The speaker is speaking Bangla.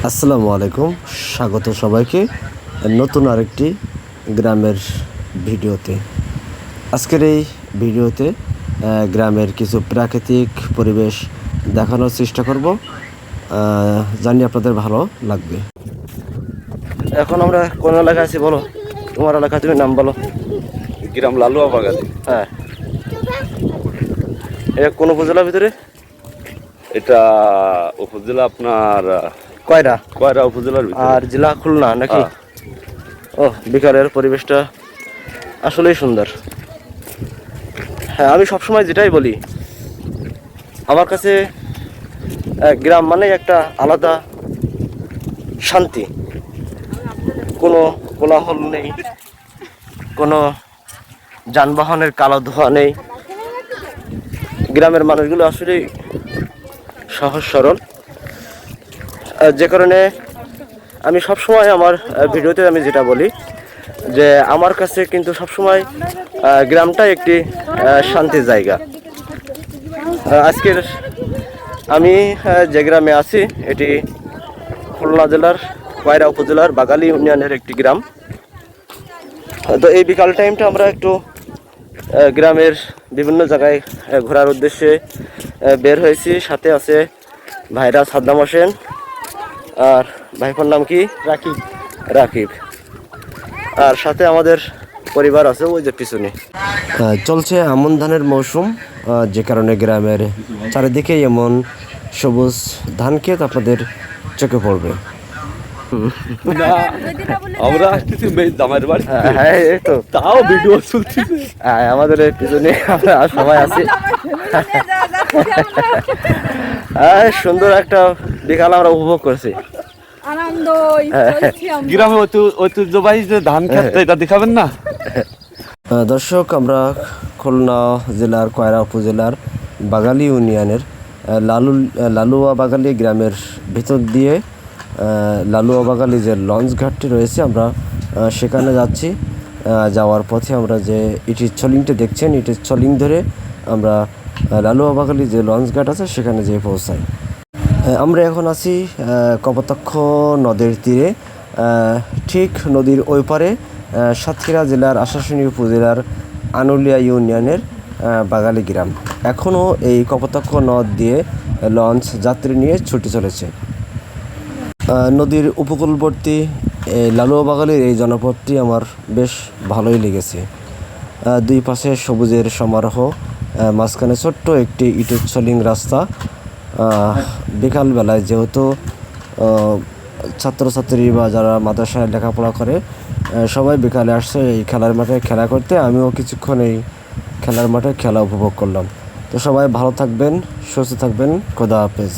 আসসালামু আলাইকুম, স্বাগত সবাইকে নতুন আরেকটি গ্রামের ভিডিওতে। আজকের এই ভিডিওতে গ্রামের কিছু প্রাকৃতিক পরিবেশ দেখানোর চেষ্টা করব, জানি আপনাদের ভালো লাগবে। এখন আমরা কোন এলাকায় আছি বলো, তোমার এলাকা তুমি নাম বলো। গ্রাম লালুয়া বাগানে। হ্যাঁ, এটা কোন উপজেলার ভিতরে? এটা উপজেলা আপনার কয়রা কয়রা উপজেলার ভিতরে। আর জেলা খুলনা নাকি? ও, বিকালের পরিবেশটা আসলেই সুন্দর। হ্যাঁ, আমি সবসময় যেটাই বলি, আমার কাছে গ্রাম মানে একটা আলাদা শান্তি। কোনো কোলাহল নেই, কোনো যানবাহনের কালো ধোঁয়া নেই। গ্রামের মানুষগুলো আসলেই সহজ সরল, যে কারণে আমি সবসময় আমার ভিডিওতে আমি যেটা বলি যে আমার কাছে কিন্তু সবসময় গ্রামটা একটি শান্তির জায়গা। আজকের আমি যে গ্রামে আছি এটি খুলনা জেলার কয়রা উপজেলার বাগালী ইউনিয়নের একটি গ্রাম। তো এই বিকাল টাইমটা আমরা একটু গ্রামের বিভিন্ন জায়গায় ঘোরার উদ্দেশ্যে বের হয়েছি। সাথে আছে ভাইরা সাদ্দাম হোসেন আর ভাইপোর নাম কি? রাকিব। রাকিব। আর সাথে আমাদের পরিবার আছে ওই যে পিছনে। চলছে আমন ধানের মৌসুম, যে কারণে গ্রামের চারিদিকেই এমন সবুজ ধান ক্ষেত আপনাদের চোখে পড়বে। আমরা আসতেছি জামাইয়ের বাড়ি। হ্যাঁ, এই তো তাও ভিডিও চলছে। আমাদের এই পিছনে আমরা সবাই আছি। সুন্দর একটা বিকাল আমরা উপভোগ করছি। গ্রামে ঐতিহ্যবাহী যে ধান ক্ষেত, এটা দেখাবেন না? দর্শক, আমরা খুলনা জেলার কয়রা উপজেলার বাগালী ইউনিয়নের লালুয়া বাগালী গ্রামের ভিতর দিয়ে লালুয়া বাগালী যে লঞ্চ ঘাটটি রয়েছে, আমরা সেখানে যাচ্ছি। যাওয়ার পথে আমরা যে ইটির ছলিংটা দেখছেন, ইটির ছলিং ধরে আমরা লালুয়া বাগালী যে লঞ্চ ঘাট আছে সেখানে যেয়ে পৌঁছাই। আমরা এখন আছি কপোতাক্ষ নদের তীরে, ঠিক নদীর ওই পারে সাতক্ষীরা জেলার আশাশুনি উপজেলার আনুলিয়া ইউনিয়নের বাগালী গ্রাম। এখনও এই কপোতাক্ষ নদ দিয়ে লঞ্চ যাত্রী নিয়ে ছুটে চলেছে। নদীর উপকূলবর্তী লালুয়া বাগালীর এই জনপদটি আমার বেশ ভালোই লেগেছে। দুই পাশে সবুজের সমারোহ, মাঝখানে ছোট্ট একটি ইটের ছলিং রাস্তা। বিকালবেলায় যেহেতু ছাত্রছাত্রী বা যারা মাদ্রাসায় লেখাপড়া করে সবাই বিকালে আসছে এই খেলার মাঠে খেলা করতে, আমিও কিছুক্ষণ এই খেলার মাঠে খেলা উপভোগ করলাম। তো সবাই ভালো থাকবেন, সুস্থ থাকবেন, খোদা হাফেজ।